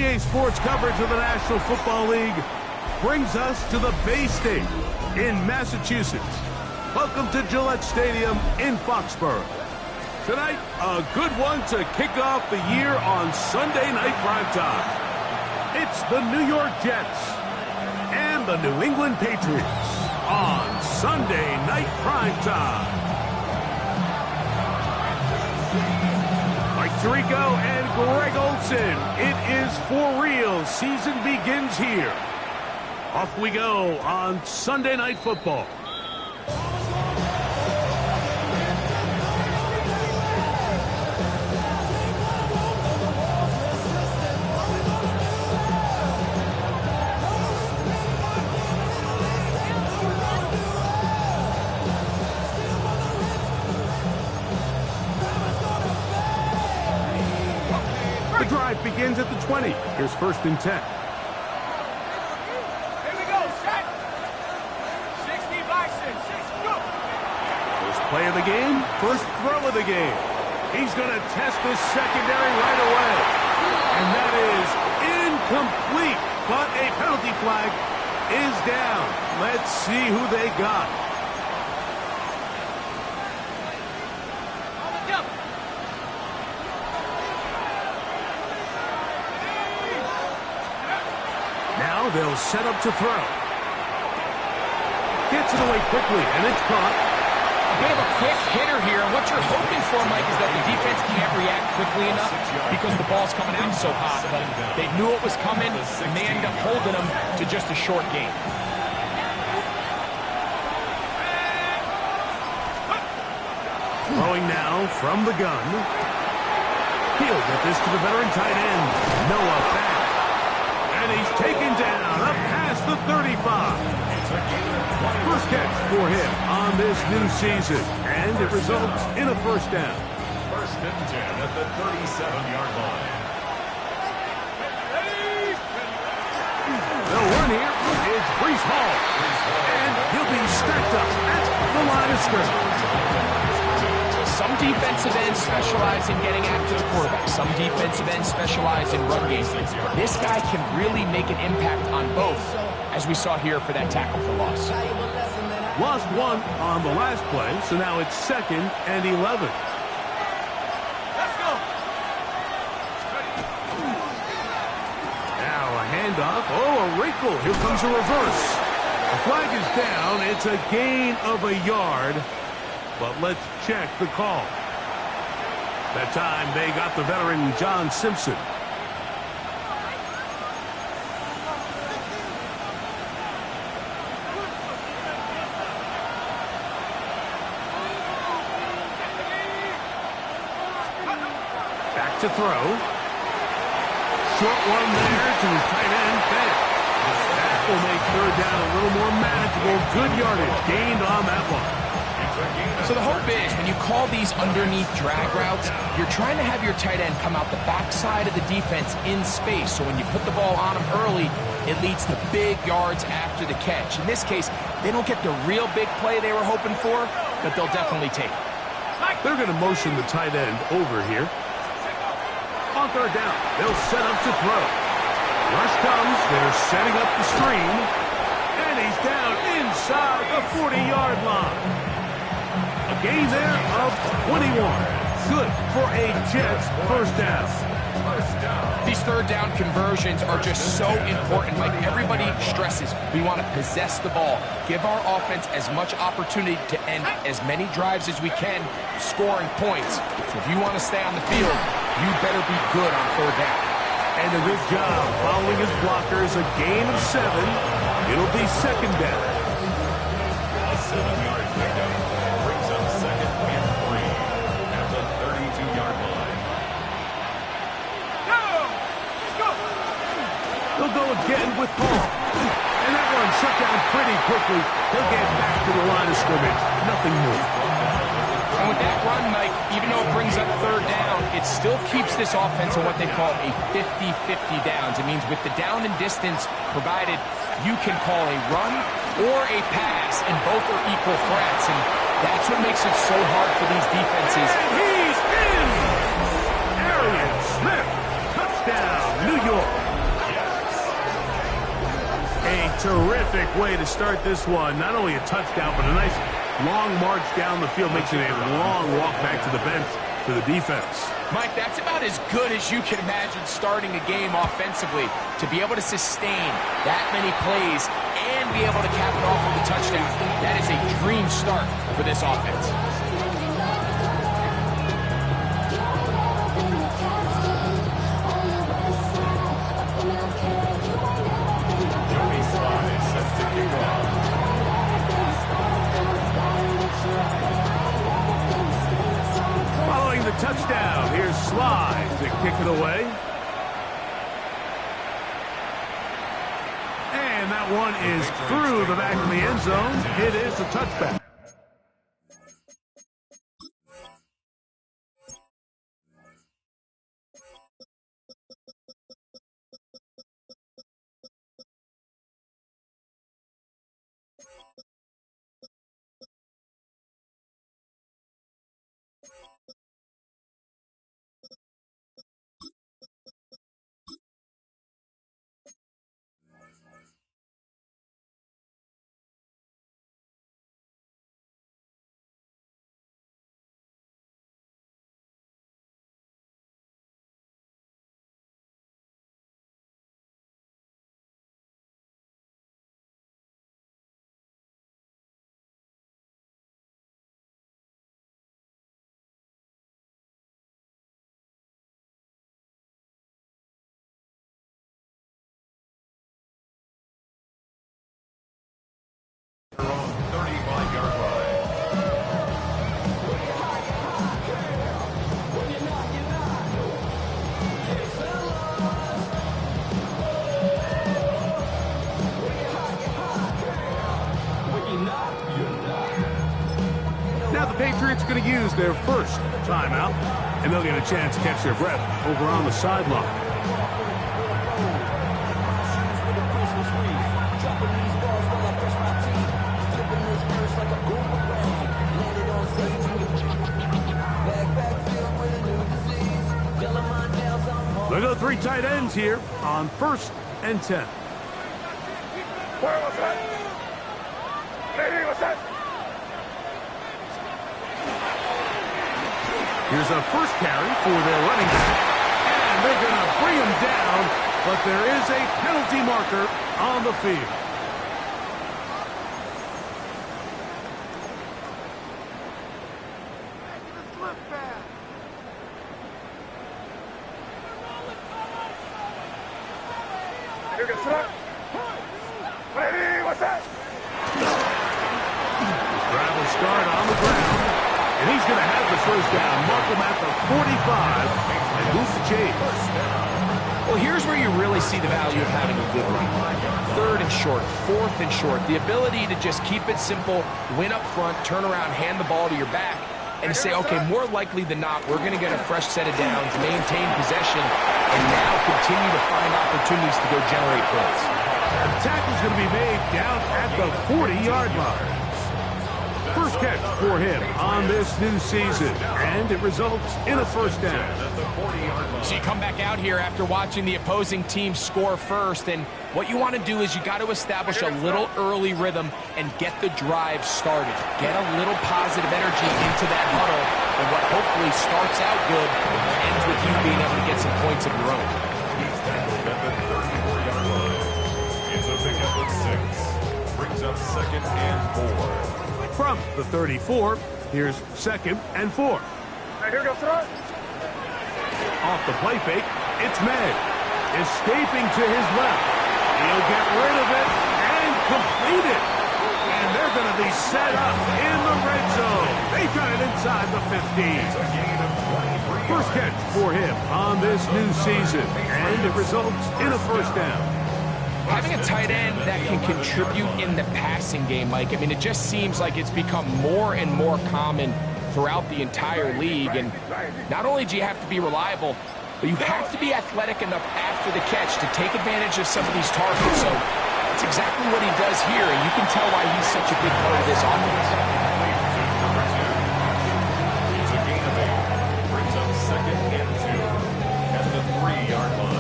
EA Sports coverage of the National Football League brings us to the Bay State in Massachusetts. Welcome to Gillette Stadium in Foxborough. Tonight, a good one to kick off the year on Sunday Night Primetime. It's the New York Jets and the New England Patriots on Sunday Night Primetime. Mike Tirico and Greg Olson. It is for real. Season begins here. Off we go on Sunday Night Football. The drive begins at the 20. Here's 1st and 10. Play of the game, first throw of the game. He's going to test this secondary right away. And that is incomplete, but a penalty flag is down. Let's see who they got. Now they'll set up to throw. Gets it away quickly, and it's caught. A bit of a quick hitter here, and what you're hoping for, Mike, is that the defense can't react quickly enough because the ball's coming out so hot. But they knew it was coming, and they end up holding them to just a short game. Throwing now from the gun. He'll get this to the veteran tight end, Noah Fant. And he's taken down up past the 35. First catch for him on this new season, and it results in a first down. 1st and 10 at the 37-yard line. They'll run here. It's Breece Hall, and he'll be stacked up at the line of scrimmage. Some defensive ends specialize in getting after the quarterback. Some defensive ends specialize in run game. This guy can really make an impact on both, as we saw here for that tackle for loss. Lost one on the last play, so now it's 2nd and 11. Let's go. Now a handoff. Oh, a wrinkle. Here comes a reverse. The flag is down. It's a gain of a yard. But let's check the call. That time they got the veteran John Simpson. Back to throw. Short one there to his tight end, Fant. That will make 3rd down a little more manageable. Good yardage gained on that one. So the hope is, when you call these underneath drag routes, you're trying to have your tight end come out the backside of the defense in space. So when you put the ball on him early, it leads to big yards after the catch. In this case, they don't get the real big play they were hoping for, but they'll definitely take it. They're going to motion the tight end over here. On 3rd down, they'll set up to throw. Rush comes, they're setting up the screen, and he's down inside the 40-yard line. A gain there of 21. Good for a Jets first down. These 3rd down conversions are just so important. Like everybody stresses, we want to possess the ball, give our offense as much opportunity to end as many drives as we can, scoring points. So if you want to stay on the field, you better be good on 3rd down. And a good job following his blockers. A gain of 7. It'll be 2nd down. A 7-yard pickup brings up 2nd and 3 at the 32-yard line. They'll go again with Hall. And that one shut down pretty quickly. He'll get back to the line of scrimmage. Nothing more. And with that run, Mike, even though it brings up 3rd down, it still keeps this offense in what they call a 50-50 downs. It means with the down and distance provided, you can call a run or a pass, and both are equal threats. And that's what makes it so hard for these defenses. And he's in! Arian Smith, touchdown, New York. Terrific way to start this one. Not only a touchdown, but a nice long march down the field, makes it a long walk back to the bench to the defense. Mike, that's about as good as you can imagine starting a game offensively. To be able to sustain that many plays and be able to cap it off with a touchdown, that is a dream start for this offense. Following the touchdown, here's Sly to kick it away. And that one is through the back of the end zone. It is a touchback. Their own 35-yard line. Now the Patriots going to use their first timeout, and they'll get a chance to catch their breath over on the sideline. They go three tight ends here on 1st and 10. Where was that? Maybe was that? Here's a first carry for their running back, and they're going to bring him down, but there is a penalty marker on the field. Maybe was that? Drive will start on the ground, and he's going to have the first down. Mark him at the 45, and boost the chains. Well, here's where you really see the value of having a good run. 3rd and short, 4th and short. The ability to just keep it simple, win up front, turn around, hand the ball to your back, and to say, okay, more likely than not, we're going to get a fresh set of downs, maintain possession, and now continue to find opportunities to go generate points. The tackle's going to be made down at the 40-yard line. First catch for him on this new season, and it results in a first down. So you come back out here after watching the opposing team score first, and what you want to do is you got to establish a little early rhythm and get the drive started. Get a little positive energy into that huddle, and what hopefully starts out good ends with you being able to get some points of your own. He's tackled at the 34-yard line. It's a pickup of 6. Brings up 2nd and 4. From the 34, here's 2nd and 4. Here goes throw. Off the play fake, it's May. Escaping to his left. He'll get rid of it and complete it. And they're going to be set up in the red zone. They got it inside the 15. First catch for him on this new season, and it results in a first down. Having a tight end that can contribute in the passing game, Mike, I mean, it just seems like it's become more and more common throughout the entire league. And not only do you have to be reliable, but you have to be athletic enough after the catch to take advantage of some of these targets. So that's exactly what he does here, and you can tell why he's such a big part of this offense. It's a gain of 8. Brings up 2nd and 2 at the 3-yard line.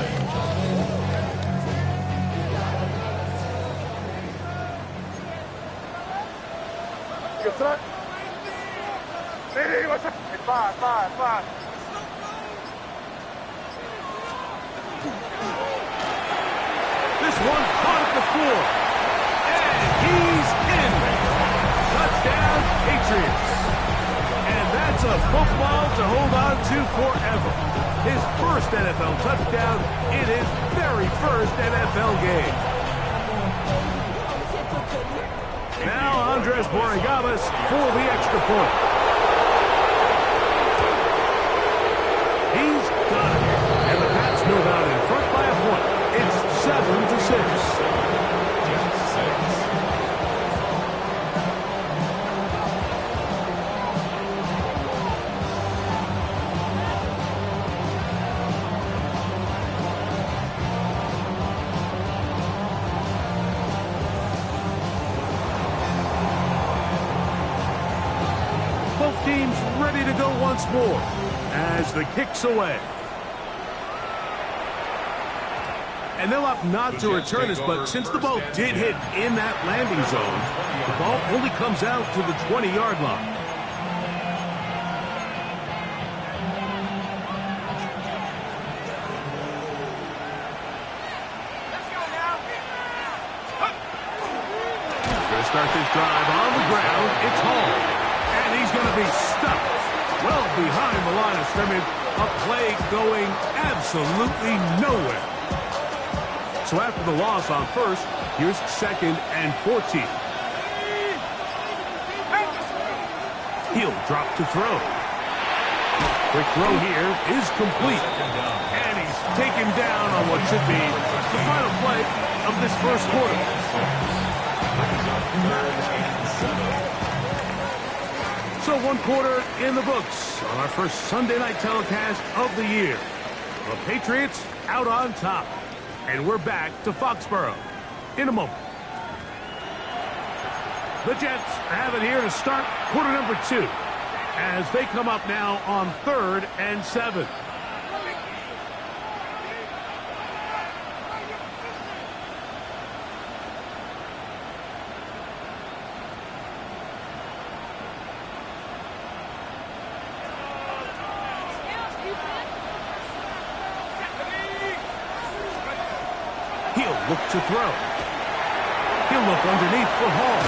Your threat. Hey, what's up? Hey, five. This one caught at the floor. And he's in. Touchdown, Patriots. And that's a football to hold on to forever. His first NFL touchdown in his very first NFL game. Now Andres Borregamas for the extra point. He's got it. And the Pats move out in front by a point. It's 7-6. Both teams ready to go once more as the kick's away. And they'll opt not to return this, but since the ball did hit in that landing zone, the ball only comes out to the 20-yard line. Going to start this drive on the ground. It's home. And he's going to be stuck well behind the line of scrimmage. A play going absolutely nowhere. So after the loss on first, here's 2nd and 14. He'll drop to throw. Quick throw here is complete. And he's taken down on what should be the final play of this first quarter. So 1 quarter in the books on our first Sunday night telecast of the year. The Patriots out on top. And we're back to Foxborough in a moment. The Jets have it here to start quarter number 2 as they come up now on 3rd and 7. He'll look to throw. He'll look underneath for Hall.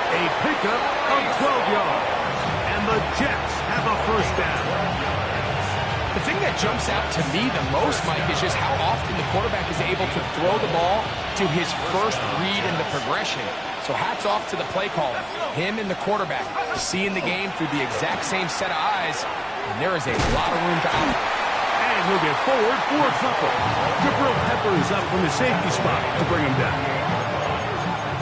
A pickup of 12 yards. And the Jets have a first down. The thing that jumps out to me the most, Mike, is just how often the quarterback is able to throw the ball to his first read in the progression. So hats off to the play caller. Him and the quarterback seeing the game through the exact same set of eyes. And there is a lot of room to operate. And he'll get forward for a couple. Jabril Peppers up from the safety spot to bring him down.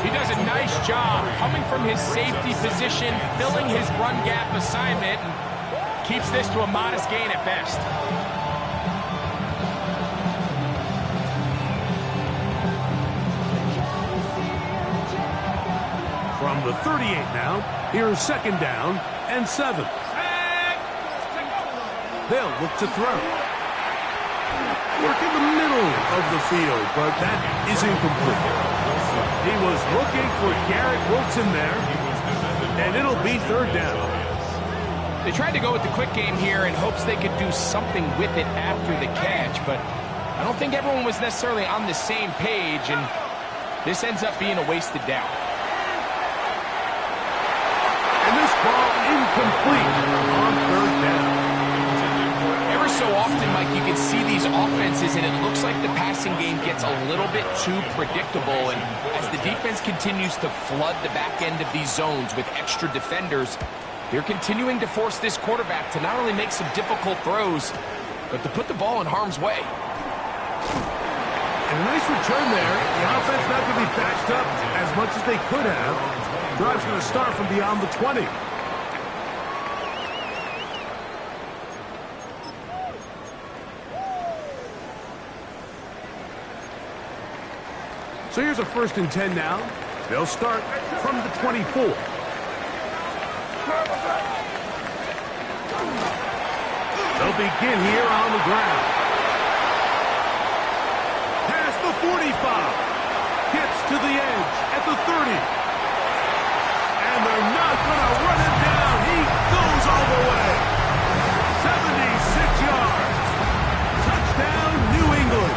He does a nice job coming from his safety position, filling his run gap assignment, and keeps this to a modest gain at best. From the 38 now, here's 2nd down and 7. They'll look to throw. Work in the middle of the field, but that is incomplete. He was looking for Garrett Wilson there, and it'll be 3rd down. They tried to go with the quick game here in hopes they could do something with it after the catch, but I don't think everyone was necessarily on the same page, and this ends up being a wasted down. And this ball incomplete on 3rd down. So often, Mike, you can see these offenses, and it looks like the passing game gets a little bit too predictable. And as the defense continues to flood the back end of these zones with extra defenders, they're continuing to force this quarterback to not only make some difficult throws, but to put the ball in harm's way. And a nice return there. The offense not going to be backed up as much as they could have. Drive's going to start from beyond the 20. So here's a 1st and 10 now. They'll start from the 24. They'll begin here on the ground. Past the 45. Gets to the edge at the 30. And gonna run him down. He goes all the way. 76 yards. Touchdown, New England.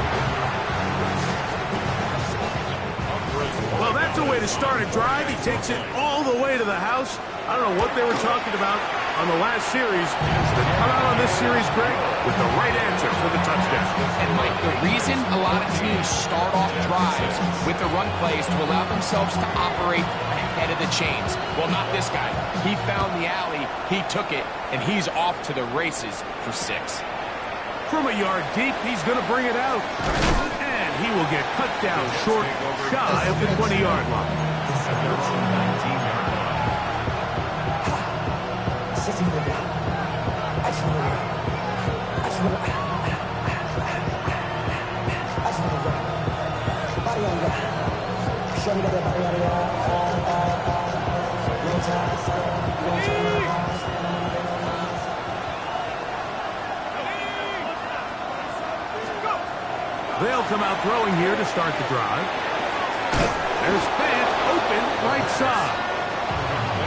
Well, that's a way to start a drive. He takes it all the way to the house. I don't know what they were talking about on the last series. They come out on this series, Greg, with the right answer for the touchdown. And, Mike, the reason a lot of teams start off drives with the run plays to allow themselves to operate ahead of the chains. Well, not this guy. He found the alley, he took it, and he's off to the races for 6. From a yard deep, he's going to bring it out. And he will get cut down short, shy of the 20-yard line. They'll come out throwing here to start the drive. There's Fant open right side.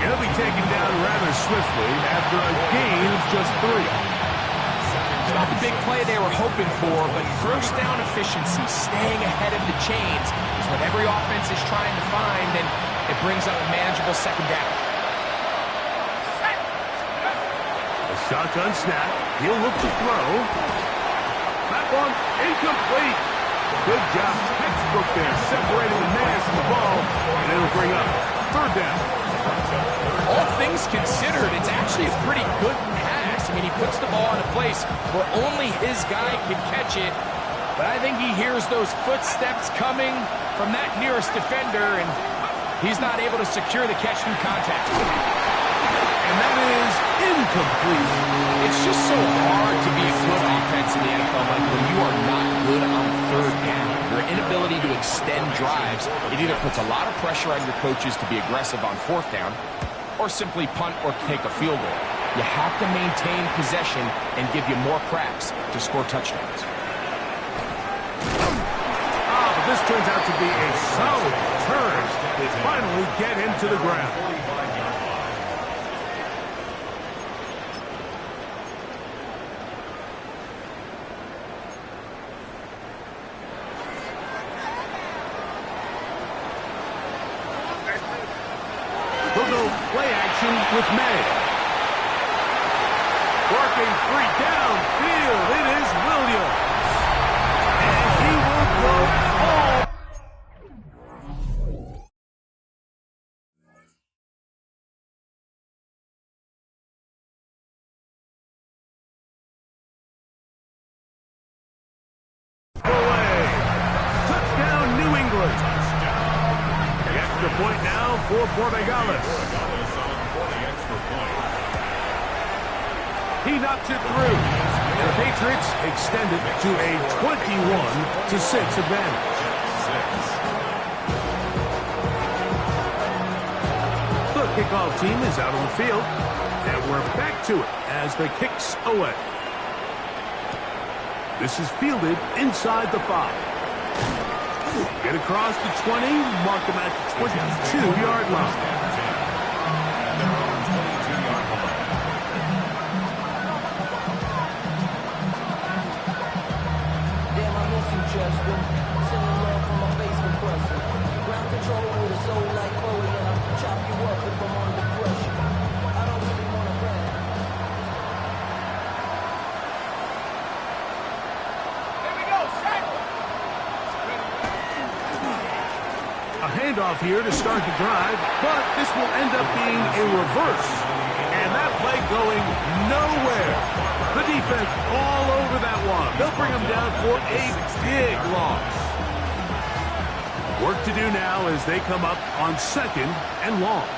He'll be taken down rather swiftly after a gain of just 3. It's not the big play they were hoping for, but first down efficiency, staying ahead of the chains, is what every offense is trying to find, and it brings up a manageable second down. A shotgun snap. He'll look to throw. That one incomplete. Good job. Textbook there, separating the man from the ball, and it'll bring up 3rd down. All things considered, it's actually a pretty good pass. I mean, he puts the ball in a place where only his guy can catch it, but I think he hears those footsteps coming from that nearest defender, and he's not able to secure the catch through contact. And that is incomplete. It's just so hard to be a good offense in the NFL, like when you are not good on 3rd down. Your inability to extend drives, it either puts a lot of pressure on your coaches to be aggressive on 4th down, or simply punt or take a field goal. You have to maintain possession and give you more cracks to score touchdowns. But this turns out to be a solid turn. They finally get into the ground. We'll go play action with May. Working free downfield. It is Williams. And he will go all. Away. Touchdown, New England. The extra point now for Portagales. He knocks it through. And the Patriots extend it to a 21-6 advantage. The kickoff team is out on the field. And we're back to it as the kicks away. This is fielded inside the 5. Get across the 20, mark him at the 22-yard line. Damn, I miss you, Justin. Sending love from my face compressor. Ground control with a soul like Chloe, and I'll chop you up if I'm under pressure. I don't really want to brag. A handoff here to start the drive, but this will end up being a reverse. And that play going nowhere. The defense all over that one. They'll bring him down for a big loss. Work to do now as they come up on 2nd and long.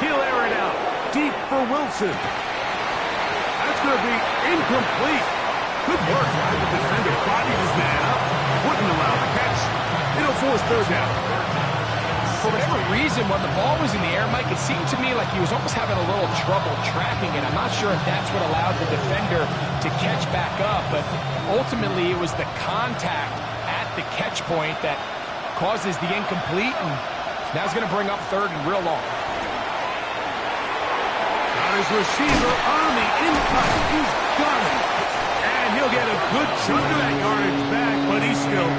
He'll air it out. Deep for Wilson. That's going to be incomplete. Good work by the defender. Bodied his man up. Wouldn't allow the catch. It'll force 3rd down. For whatever reason, when the ball was in the air, Mike, it seemed to me like he was almost having a little trouble tracking it. I'm not sure if that's what allowed the defender to catch back up, but ultimately it was the contact at the catch point that causes the incomplete, and Now he's going to bring up third and real long. Got his receiver on the in-cut. He's got it. And he'll get a good chunk of that yardage back, but he's still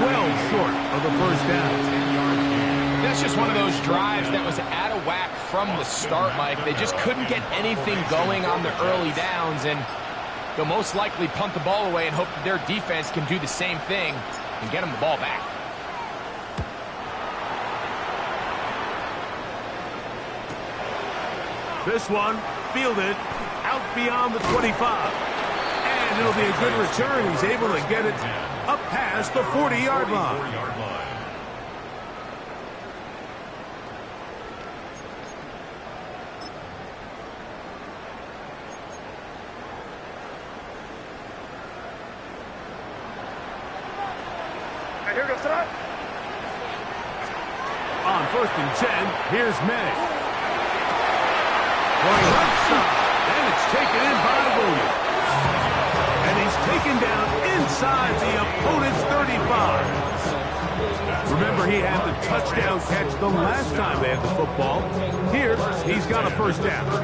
well short of the first down. That's just one of those drives that was out of whack from the start, Mike. They just couldn't get anything going on the early downs, and they'll most likely punt the ball away and hope that their defense can do the same thing and get them the ball back. This one fielded out beyond the 25. And it'll be a good return. He's able to get it up past the 40-yard line. Here goes that. On 1st and 10, here's May. Going left side, and it's taken in by Williams. And he's taken down inside the opponent's 35. Remember, he had the touchdown catch the last time they had the football. Here, he's got a first down. Out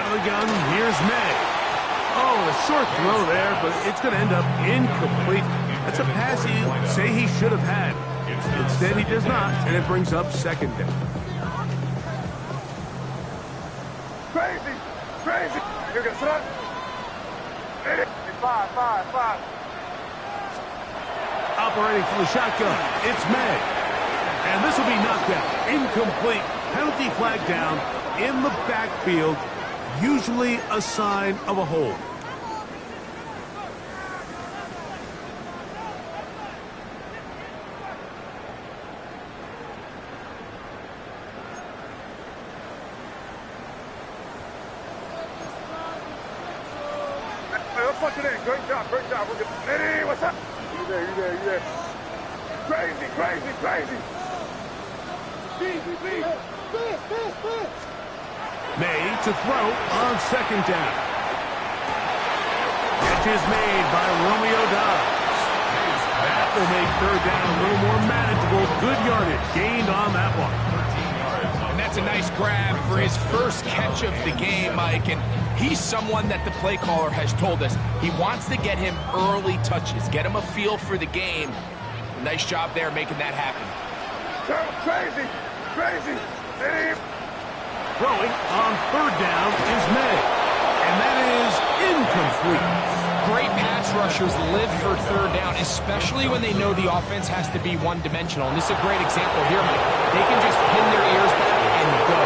of the gun, here's May. Oh, a short throw there, but it's going to end up incomplete. That's a pass he'd say he should have had. Instead, he does not, and it brings up second down. Crazy. Here goes that. 5. Operating from the shotgun, it's May. And this will be knocked out. Incomplete. Penalty flag down in the backfield. Usually a sign of a hold. Hey, let's punch it in. Great job. We're good. Eddie, what's up? You there. Crazy. May to throw on second down. Catch is made by Romeo Dobbs. That will make third down a little more manageable. Good yardage gained on that one. And that's a nice grab for his first catch of the game, Mike. And he's someone that the play caller has told us he wants to get him early touches, get him a feel for the game. Nice job there making that happen. Crazy. Eddie. Throwing on third down is May. And that is incomplete. Great pass rushers live for third down, especially when they know the offense has to be one-dimensional. And this is a great example here, Mike. They can just pin their ears back and go.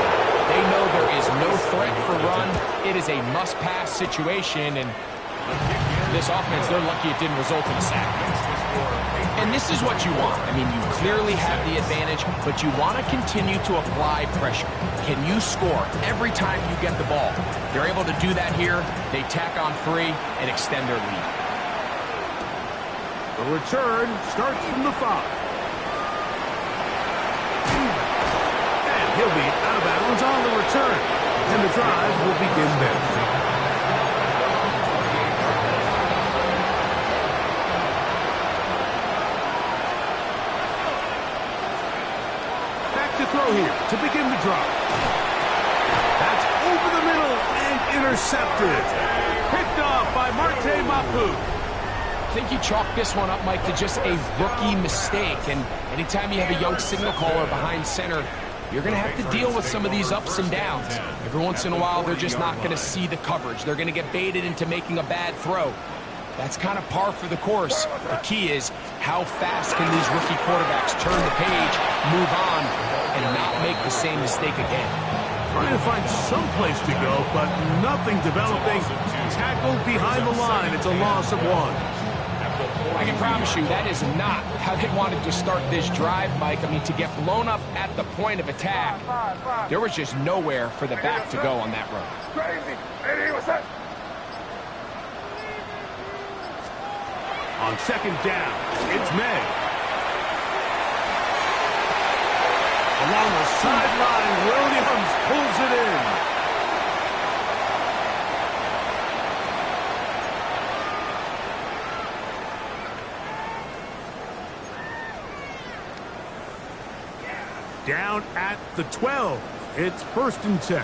They know there is no threat for run. It is a must-pass situation, and this offense, they're lucky it didn't result in a sack. And this is what you want. I mean, you clearly have the advantage, but you want to continue to apply pressure. Can you score every time you get the ball? They're able to do that here. They tack on 3 and extend their lead. The return starts from the 5. And he'll be out of bounds on the return. And the drive will begin then. Throw here to begin the drive. That's over the middle and intercepted. Picked off by Marte Mapu. I think you chalk this one up, Mike, to just a rookie mistake. And anytime you have a young signal caller behind center, you're going to have to deal with some of these ups and downs. Every once in a while, they're just not going to see the coverage. They're going to get baited into making a bad throw. That's kind of par for the course. The key is how fast can these rookie quarterbacks turn the page, move on, and not make the same mistake again. Trying to find some place to go, but nothing developing. Tackled behind the line. It's a loss of 1. I can promise you that is not how they wanted to start this drive, Mike. I mean, to get blown up at the point of attack, there was just nowhere for the back to go on that run. Crazy. Eddie, what's up? On second down, it's May. Along the sideline, Williams pulls it in. Down at the 12. It's 1st and 10.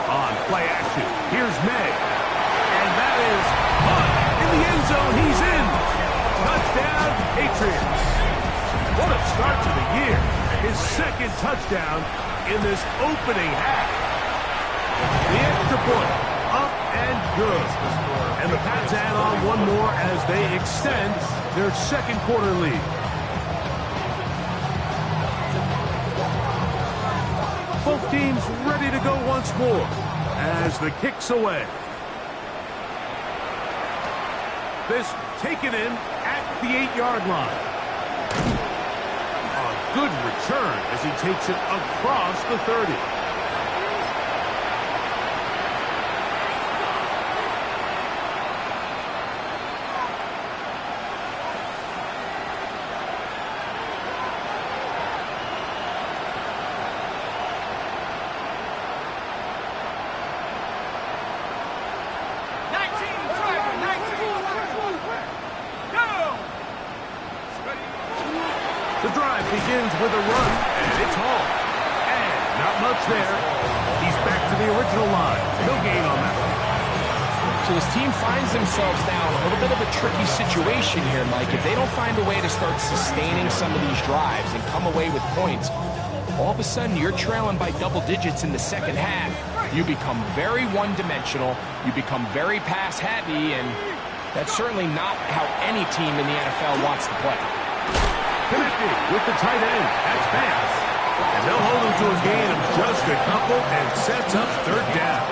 On play action, here's May. And that is caught in the end zone. He's in. Touchdown, Patriots. What a start to the year. His 2nd touchdown in this opening half. The extra point, up and good. And the Pats add on one more as they extend their 2nd quarter lead. Both teams ready to go once more as the kick's away. This taken in at the 8-yard line. A good return as he takes it across the 30. The drive begins with a run, and it's hauled. And not much there. He's back to the original line. No gain on that one. So his team finds themselves now in a little bit of a tricky situation here, Mike. If they don't find a way to start sustaining some of these drives and come away with points, all of a sudden you're trailing by double digits in the 2nd half. You become very one-dimensional. You become very pass-heavy, and that's certainly not how any team in the NFL wants to play. Connected with the tight end. That's pass. And they'll hold him to a gain of just a couple and sets up 3rd down.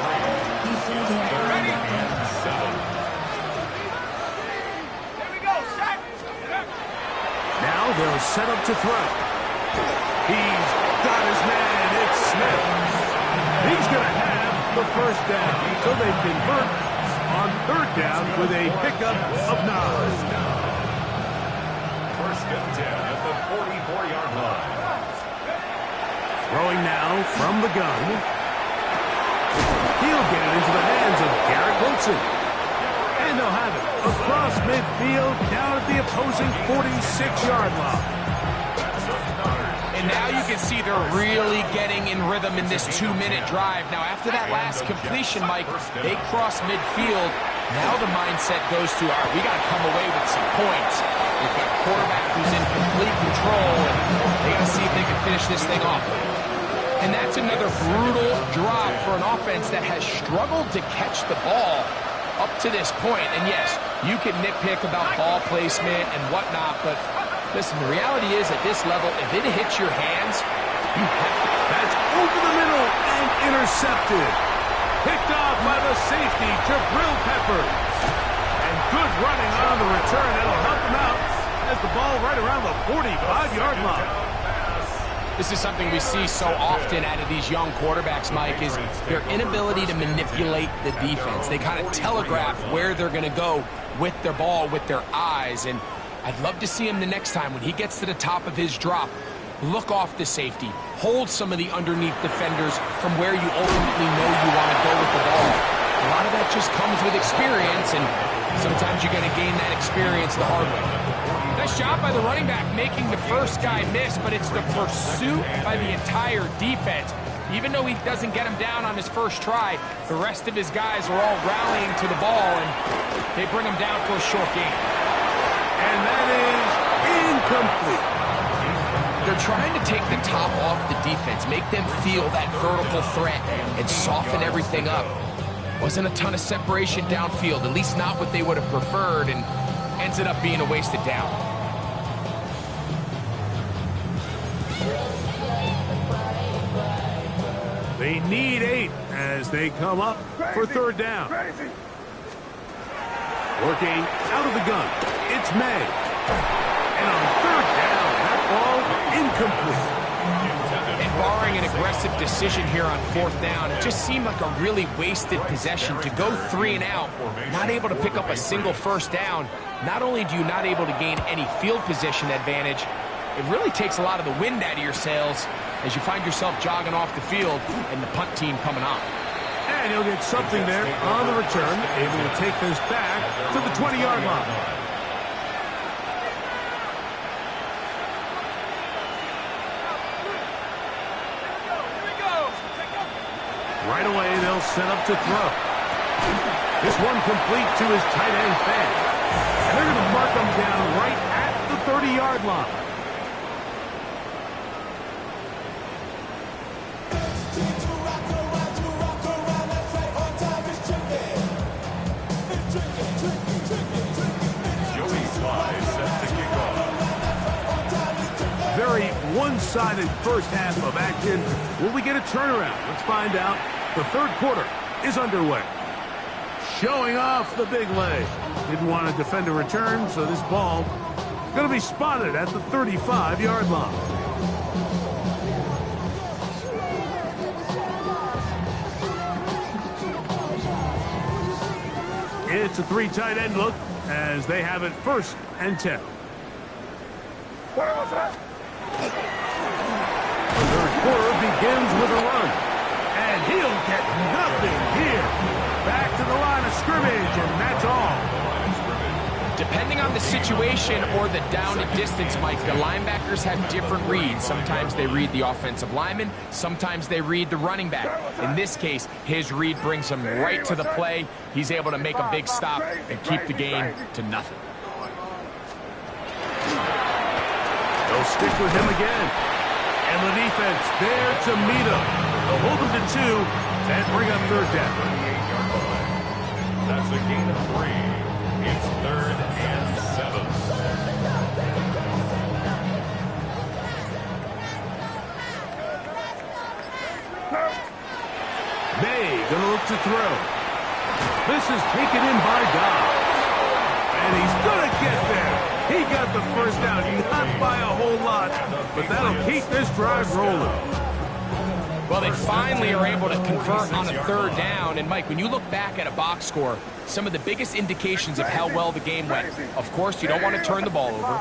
Now they'll set up to throw. He's got his man. It's Smith. He's going to have the 1st down. So they convert on 3rd down with a pickup of 9. 1st and 10 at the 44-yard line. Throwing now from the gun. He'll get it into the hands of Garrett Wilson. And they'll have it across midfield down at the opposing 46-yard line. And now you can see they're really getting in rhythm in this 2-minute drive. Now, after that last completion, Mike, they cross midfield. Now the mindset goes to, all right, we got to come away with some points. They've got a quarterback who's in complete control, and they got to see if they can finish this thing off. And that's another brutal drop for an offense that has struggled to catch the ball up to this point. And yes, you can nitpick about ball placement and whatnot, but listen, the reality is at this level, if it hits your hands, you have to. That's over the middle and intercepted. Picked off by the safety, Jabril Peppers. And good running on the return. That'll help him out as the ball right around the 45-yard line. This is something we see so often out of these young quarterbacks, Mike, is their inability to manipulate the defense. They kind of telegraph where they're going to go with their ball, with their eyes. And I'd love to see him the next time when he gets to the top of his drop. Look off the safety. Hold some of the underneath defenders from where you ultimately know you want to go with the ball. A lot of that just comes with experience, and sometimes you're going to gain that experience the hard way. Nice job by the running back making the first guy miss, but it's the pursuit by the entire defense. Even though he doesn't get him down on his first try, the rest of his guys are all rallying to the ball, and they bring him down for a short gain. And that is incomplete. They're trying to take the top off the defense, make them feel that vertical threat, and soften everything up. Wasn't a ton of separation downfield, at least not what they would have preferred, and ended up being a wasted down. They need 8 as they come up for 3rd down. Working out of the gun, it's May. And on 3rd down, that ball incomplete. And barring an aggressive decision here on 4th down, it just seemed like a really wasted possession to go 3 and out, not able to pick up a single 1st down. Not only do you not able to gain any field position advantage, it really takes a lot of the wind out of your sails as you find yourself jogging off the field and the punt team coming on. And he'll get something there on the return, able to take this back to the 20-yard line. Right away, they'll set up to throw. This one complete to his tight end fan. And they're going to mark him down right at the 30-yard line. Very one-sided first half of action. Will we get a turnaround? Let's find out. The third quarter is underway. Showing off the big leg. Didn't want to defend a return, so this ball going to be spotted at the 35-yard line. It's a three tight end look as they have it 1st and 10. The third quarter begins with a run. And he'll get nothing here. Back to the line of scrimmage, and that's all. Depending on the situation or the down and distance, Mike, the linebackers have different reads. Sometimes they read the offensive lineman. Sometimes they read the running back. In this case, his read brings him right to the play. He's able to make a big stop and keep the game to nothing. They'll stick with him again. And the defense there to meet him. They'll hold him to 2 and bring up third down. That's a gain of 3. It's 3rd and 7. May gonna look to throw. This is taken in by Dobbs. And he's gonna get there. He got the first down, not by a whole lot, but that'll keep this drive rolling. Well, they finally are able to convert on a third down. And, Mike, when you look back at a box score, some of the biggest indications of how well the game went, of course, you don't want to turn the ball over.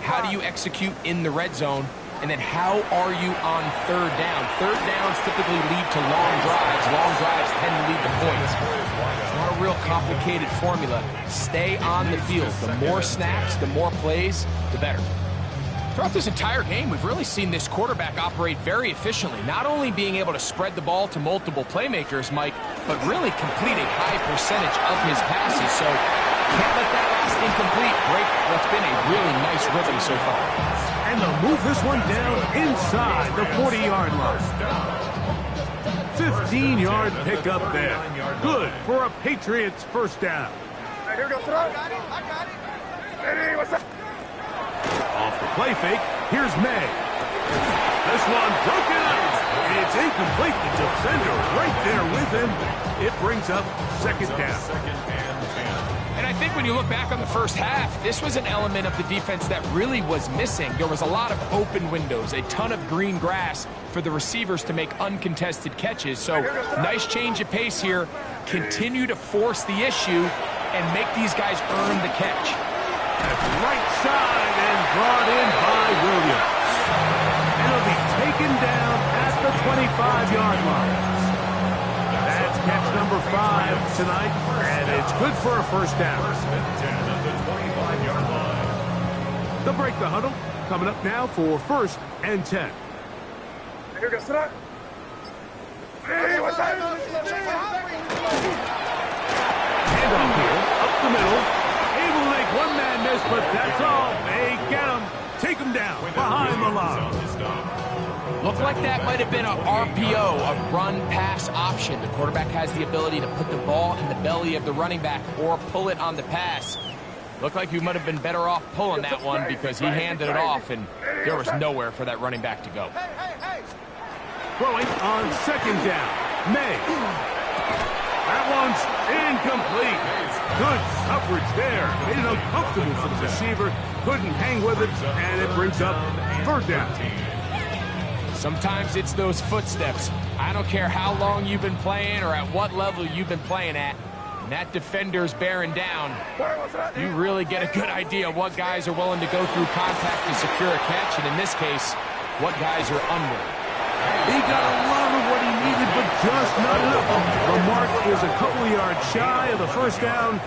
How do you execute in the red zone? And then how are you on third down? Third downs typically lead to long drives. Long drives tend to lead to points. It's not a real complicated formula. Stay on the field. The more snaps, the more plays, the better. Throughout this entire game, we've really seen this quarterback operate very efficiently, not only being able to spread the ball to multiple playmakers, Mike, but really complete a high percentage of his passes. So can't let that last incomplete break what's been a really nice rhythm so far. And they'll move this one down inside the 40-yard line. 15-yard pickup there. Good for a Patriots first down. Here we go, throw. I got it. Hey, what's up? Off the play fake, here's May. This one broken up. It's incomplete. The defender right there with him. It brings up second down. And I think when you look back on the first half, this was an element of the defense that really was missing. There was a lot of open windows, a ton of green grass for the receivers to make uncontested catches. So nice change of pace here. Continue to force the issue and make these guys earn the catch. That's right side and brought in by Williams. And it'll be taken down at the 25-yard line. That's catch number 5 tonight, and it's good for a first down. They'll break the huddle. Coming up now for 1st and 10. Here we go, sit Hey, what's that? Handoff here, up the middle. Able to make one man miss, but that's all. They get him. Take him down behind the line. Looked like that might have been a RPO, a run-pass option. The quarterback has the ability to put the ball in the belly of the running back or pull it on the pass. Looked like you might have been better off pulling that one because he handed it off, and there was nowhere for that running back to go. Throwing on second down. May. That one's incomplete. Good coverage there. Made it uncomfortable for the receiver. Couldn't hang with it, and it brings up third down. Sometimes it's those footsteps. I don't care how long you've been playing or at what level you've been playing at. When that defender's bearing down, you really get a good idea what guys are willing to go through contact to secure a catch, and in this case, what guys are unwilling. He got a lot of what he needed, but just not enough. The mark is a couple of yards shy of the first down.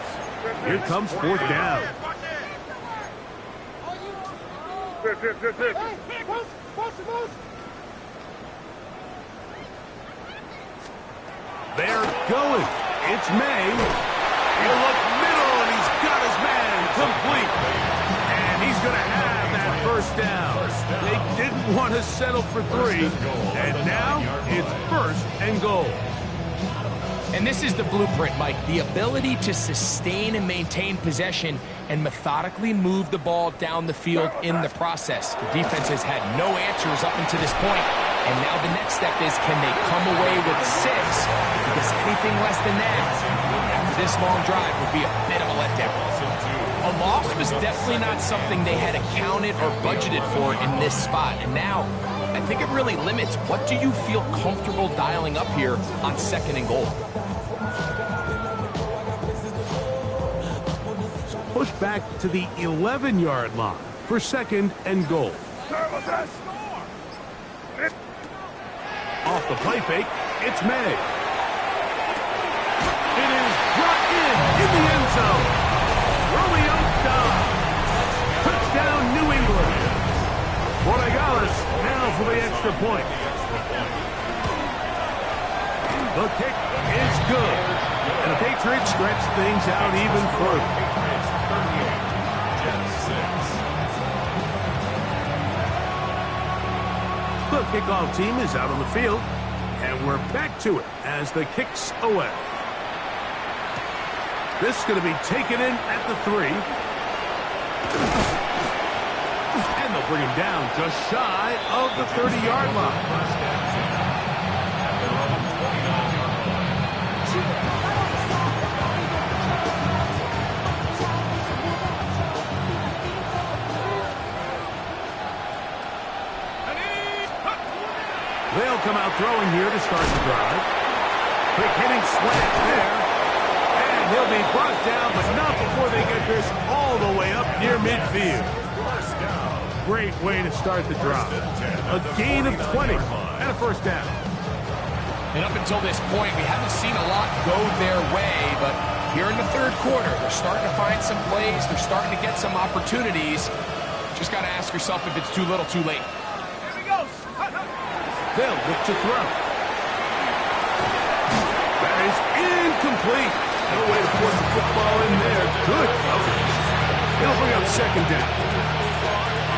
Here comes fourth down. They're going. It's May. He'll look middle, and he's got his man complete. And he's going to have that first down. They didn't want to settle for 3, and now it's 1st and goal. And this is the blueprint, Mike. The ability to sustain and maintain possession and methodically move the ball down the field in the process. The defense has had no answers up until this point, and now the next step is, can they come away with 6? Because anything less than that, after this long drive, would be a bit of a letdown. A loss was definitely not something they had accounted or budgeted for in this spot, and now I think it really limits what do you feel comfortable dialing up here on 2nd and goal. Push back to the 11-yard line for 2nd and goal. Off the play fake, it's May. It is brought in the end zone. Romeo Dobbs. Touchdown, New England. Borregales now for the extra point. The kick is good. And the Patriots stretch things out even further. The kickoff team is out on the field, and we're back to it as the kick's away. This is going to be taken in at the 3. And they'll bring him down just shy of the 30-yard line. They'll come out throwing here to start the drive. Quick hitting slant there. And he'll be brought down, but not before they get this all the way up near midfield. Great way to start the drive. A gain of 20 and a 1st down. And up until this point, we haven't seen a lot go their way, but here in the 3rd quarter, they're starting to find some plays. They're starting to get some opportunities. Just got to ask yourself if it's too little, too late. They'll look to throw. That is incomplete. No way to force the football in there. Good coverage. It'll bring up 2nd down.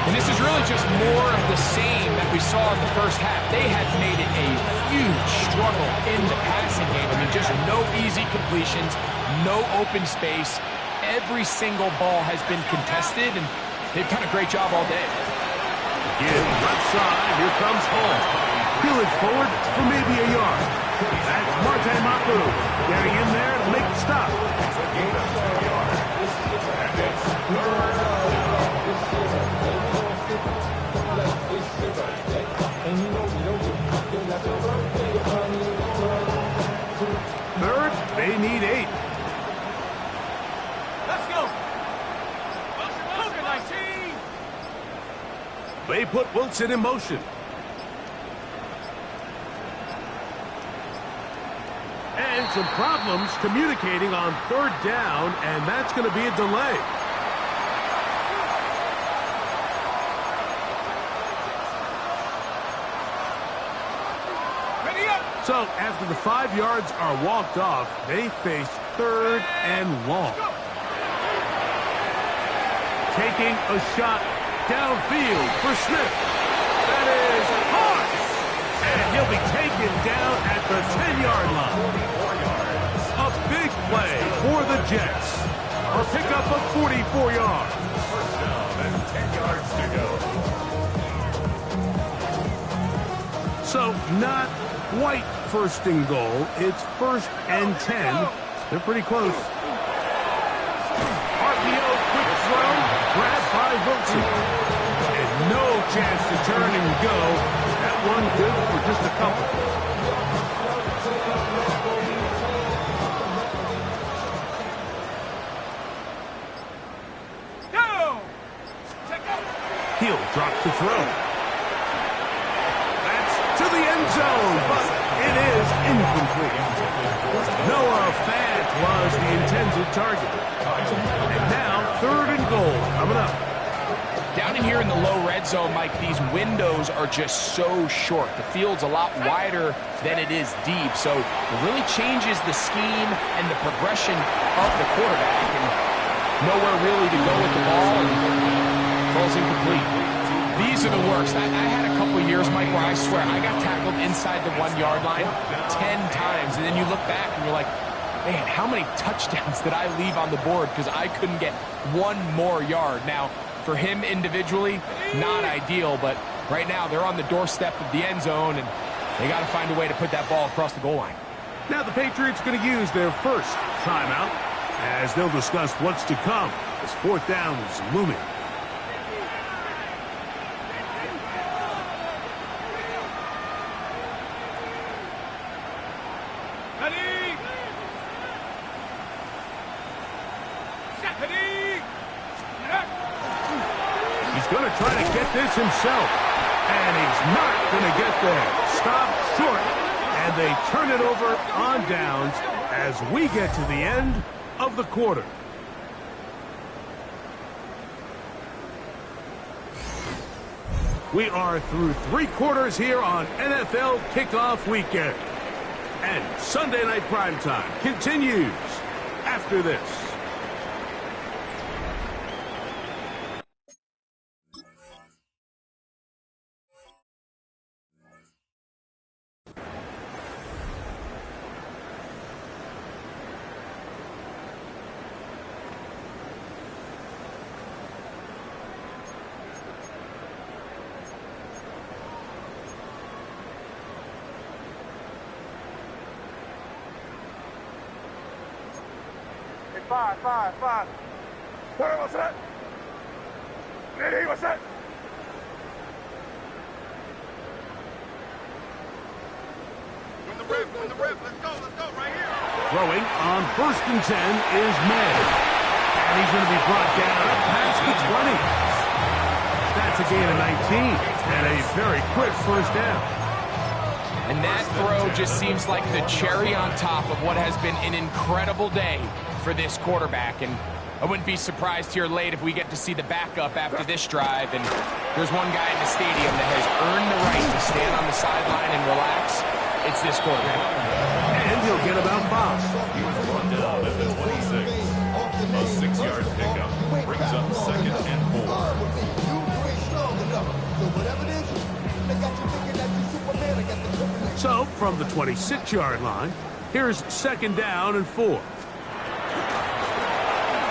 And this is really just more of the same that we saw in the first half. They had made it a huge struggle in the passing game. I mean, just no easy completions, no open space. Every single ball has been contested, and they've done a great job all day. Again, left side, here comes Hall. Peeling forward for maybe a yard. That's Marte Mapu getting in there to make the stop. Third, they need 8. Let's go. They put Wilson in motion. And some problems communicating on 3rd down, and that's going to be a delay. Ready up. So after the 5 yards are walked off, they face 3rd and long. Taking a shot downfield for Smith. That is hard. And he'll be taken down at the 10-yard line. A big play for the Jets. A pickup of 44 yards. First down and 10 yards to go. So not quite 1st and goal. It's 1st and 10. They're pretty close. RPO quick throw. Grabbed by Wilson. And no chance to turn and go. That one good for just a couple. He'll drop to throw. That's to the end zone, but it is incomplete. Noah Fant was the intended target. And now 3rd and goal coming up. Down in here in the low red zone, Mike, these windows are just so short. The field's a lot wider than it is deep, so it really changes the scheme and the progression of the quarterback, and nowhere really to go with the ball, and falls incomplete. These are the worst. I had a couple years, Mike, where I swear I got tackled inside the 1-yard line 10 times, and then you look back and you're like, man, how many touchdowns did I leave on the board because I couldn't get one more yard? Now, for him individually, not ideal, but right now they're on the doorstep of the end zone, and they got to find a way to put that ball across the goal line. Now the Patriots going to use their first timeout as they'll discuss what's to come as 4th down is looming. He's going to try to get this himself, and he's not going to get there. Stopped short, and they turn it over on downs as we get to the end of the quarter. We are through 3 quarters here on NFL Kickoff Weekend. And Sunday Night Primetime continues after this. Five. Sorry, what's that? Nitty, what's that? From the rip, let's go, right here. Throwing on 1st and 10 is Mandden. And he's going to be brought down up past the 20. That's a gain of 19 and a very quick 1st down. And that throw just seems like the cherry on top of what has been an incredible day for this quarterback. And I wouldn't be surprised here late if we get to see the backup after this drive. And there's one guy in the stadium that has earned the right to stand on the sideline and relax. It's this quarterback. And he'll get about 5. He was brought down at the 26. A 6-yard pickup brings up 2nd and 4. So, from the 26-yard line, here's 2nd down and 4.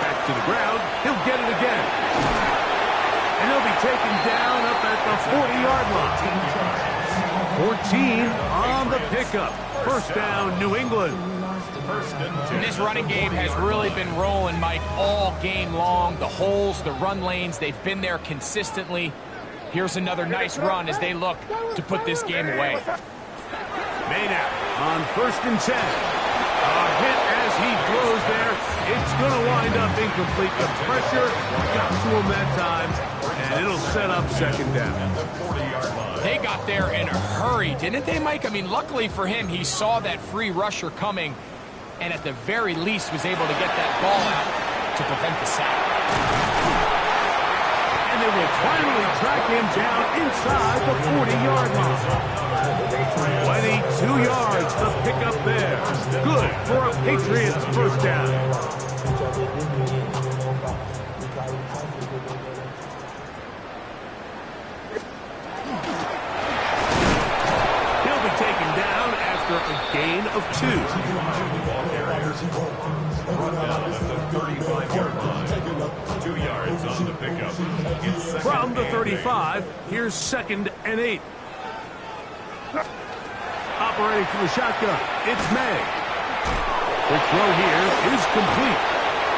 Back to the ground, he'll get it again. And he'll be taken down up at the 40-yard line. 14 on the pickup. 1st down, New England. And this running game has really been rolling, Mike, all game long. The holes, the run lanes, they've been there consistently. Here's another nice run as they look to put this game away. Maynard on 1st and 10. A hit as he throws there. It's going to wind up incomplete. The pressure got to him that time, and it'll set up 2nd down. They got there in a hurry, didn't they, Mike? I mean, luckily for him, he saw that free rusher coming, and at the very least was able to get that ball out to prevent the sack. And they will finally track him down inside the 40-yard line. 22 yards, the pickup there. Good for a Patriots 1st down. He'll be taken down after a gain of 2. Brought down at the 35-yard line. 2 yards on the pickup. From the 35, here's 2nd and 8. Operating from the shotgun, it's May. The throw here is complete.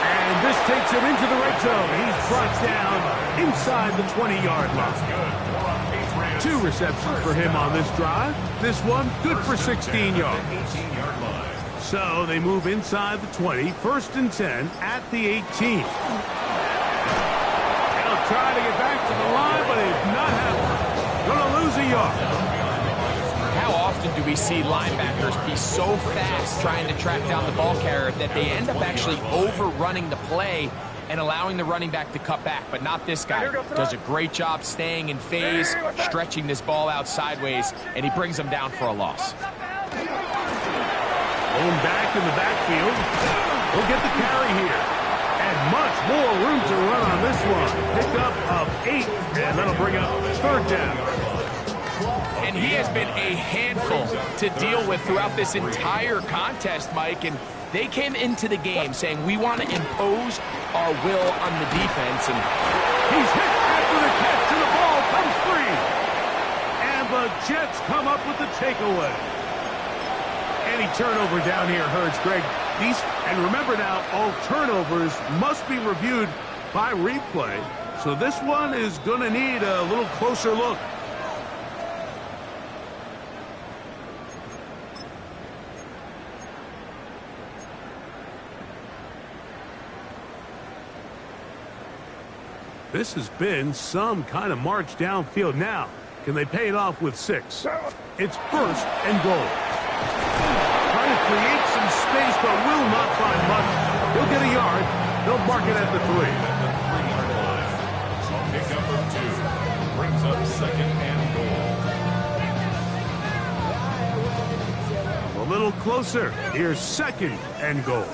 And this takes him into the red zone. He's brought down inside the 20-yard line. 2 receptions for him on this drive. This one good for 16 yards. So they move inside the 20, 1st and 10 at the 18. They'll try to get back to the line, but it's not happening. Going to lose a yard. How often do we see linebackers be so fast trying to track down the ball carrier that they end up actually overrunning the play and allowing the running back to cut back, but not this guy. Does a great job staying in phase, stretching this ball out sideways, and he brings them down for a loss. Going back in the backfield. We'll get the carry here. And much more room to run on this one. Pickup of 8, and that'll bring up 3rd down. And he has been a handful to deal with throughout this entire contest, Mike, and they came into the game saying, we want to impose our will on the defense. And he's hit after the catch, and the ball comes free. And the Jets come up with the takeaway. Any turnover down here hurts, Greg. And remember now, all turnovers must be reviewed by replay. So this one is going to need a little closer look. This has been some kind of march downfield. Now, can they pay it off with 6? It's 1st and goal. Trying to create some space, but will not find much. He'll get a yard. They'll mark it at the 3. At the 3-yard line. So pickup of 2 brings up 2nd and goal. A little closer. Here's 2nd and goal.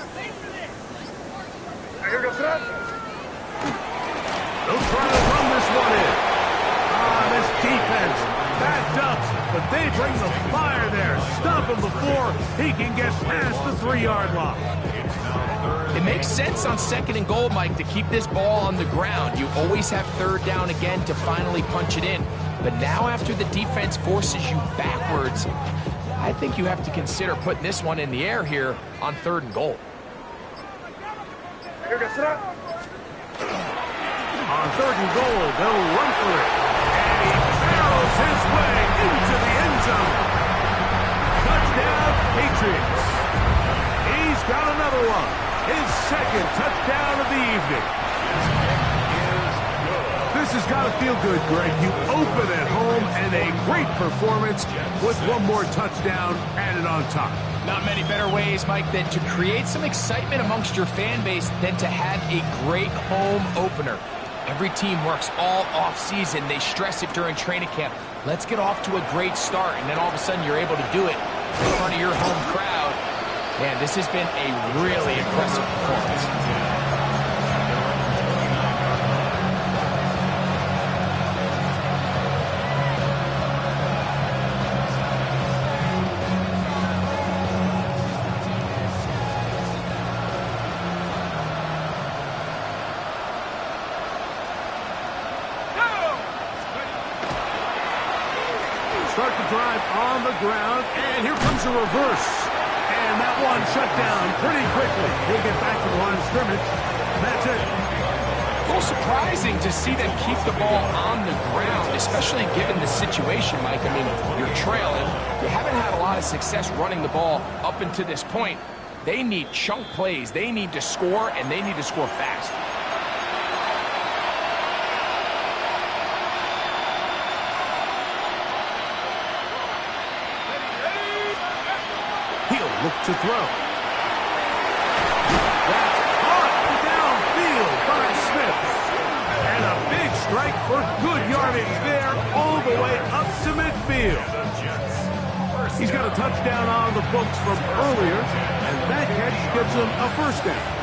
They'll try to run this one in. This defense backed up, but they bring the fire there. Stop him before he can get past the 3-yard line. It makes sense on 2nd and goal, Mike, to keep this ball on the ground. You always have 3rd down again to finally punch it in. But now after the defense forces you backwards, I think you have to consider putting this one in the air here on 3rd and goal. On 3rd and goal, they'll run for it. And he barrels his way into the end zone. Touchdown, Patriots. He's got another one. His 2nd touchdown of the evening. This has got to feel good, Greg. You open at home and a great performance with one more touchdown added on top. Not many better ways, Mike, than to create some excitement amongst your fan base than to have a great home opener. Every team works all off-season. They stress it during training camp. Let's get off to a great start, and then all of a sudden you're able to do it in front of your home crowd. Man, this has been a really impressive performance. Start the drive on the ground, and here comes a reverse. And that one shut down pretty quickly. He'll get back to the line of scrimmage. That's it. A little surprising to see them keep the ball on the ground, especially given the situation, Mike. I mean, you're trailing. You haven't had a lot of success running the ball up until this point. They need chunk plays. They need to score, and they need to score fast. Look to throw. That's caught downfield by Smith. And a big strike for good yardage there all the way up to midfield. He's got a touchdown on the books from earlier, and that catch gives him a 1st down.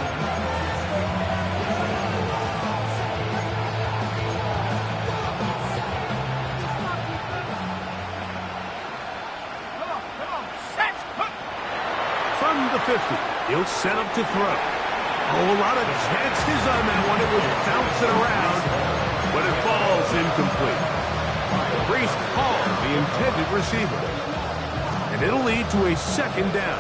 From the 50, he'll set up to throw. Oh, a lot of chances on that one. It was bouncing around, but it falls incomplete. Brees Hall, the intended receiver. And it'll lead to a 2nd down.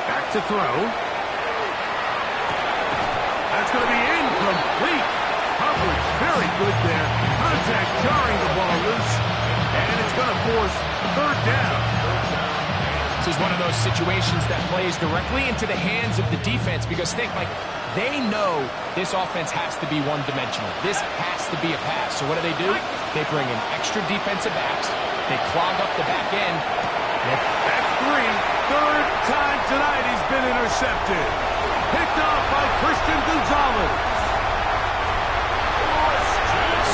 Back to throw. That's going to be incomplete. Coverage very good there. Contact jarring the ball loose. And it's going to force 3rd down. This is one of those situations that plays directly into the hands of the defense because think, like, They know this offense has to be one-dimensional. This has to be a pass. So what do? They bring in extra defensive backs. They clog up the back end. That's 3. Third time tonight he's been intercepted. Picked off by Christian Gonzalez.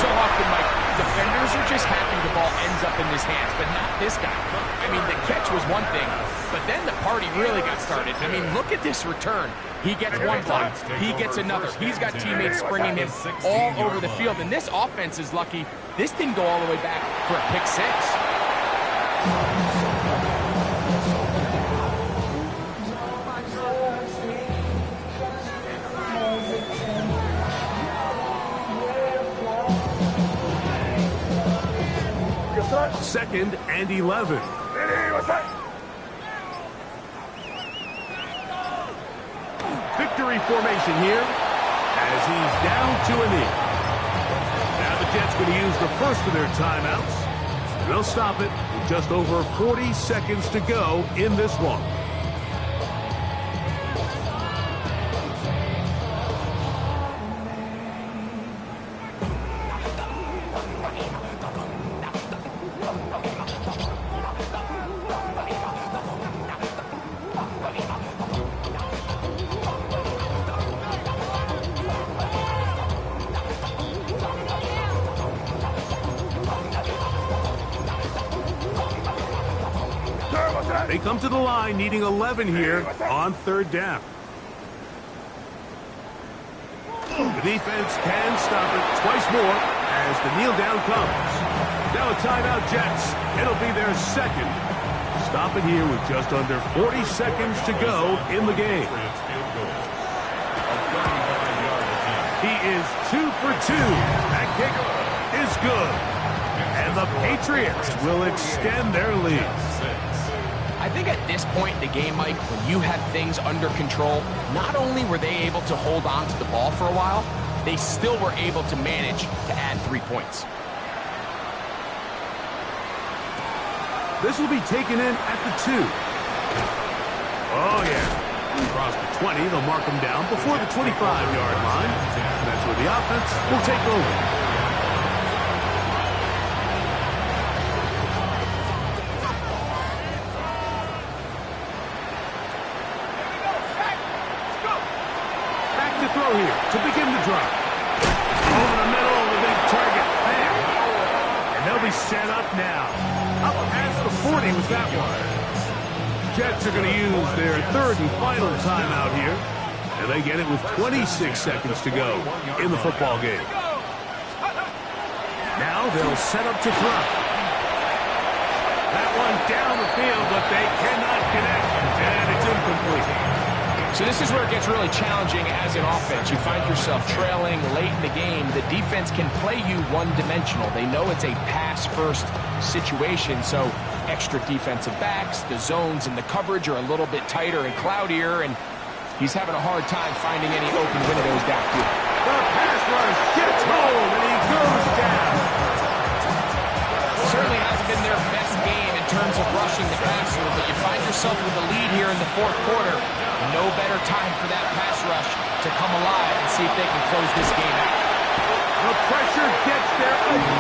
So often, Mike, defenders are just happy the ball ends up in his hands, but not this guy. I mean, the catch was one thing, but then the party really got started. I mean, look at this return. He gets one block. He gets another. He's got teammates springing him all over the field, and this offense is lucky. This didn't go all the way back for a pick 6. Second and 11. Victory formation here as he's down to a knee. Now the Jets going to use the first of their timeouts. They'll stop it with just over 40 seconds to go in this one. They come to the line needing 11 here on third down. The defense can stop it twice more as the kneel down comes. Now a timeout, Jets. It'll be their second. Stop it here with just under 40 seconds to go in the game. He is 2 for 2. That kick is good. And the Patriots will extend their lead. I think at this point in the game, Mike, when you have things under control, not only were they able to hold on to the ball for a while, they still were able to manage to add 3 points. This will be taken in at the 2. Oh, yeah. Across the 20, they'll mark him down before the 25-yard line. That's where the offense will take over. Throw here to begin the drive. Over the middle, the big target. Bam. And they'll be set up now. Up past the 40 with that one. Jets are going to use their third and final timeout here. And they get it with 26 seconds to go in the football game. Now they'll set up to throw. That one down the field, but they cannot connect. And it's incomplete. So this is where it gets really challenging as an offense. You find yourself trailing late in the game. The defense can play you one-dimensional. They know it's a pass-first situation, so extra defensive backs, the zones and the coverage are a little bit tighter and cloudier, and he's having a hard time finding any open windows downfield. The pass rush gets home, and he goes down. Certainly hasn't been their best game in terms of rushing the passer, but you find yourself with a lead here in the fourth quarter. No better time for that pass rush to come alive and see if they can close this game out. The pressure gets there again.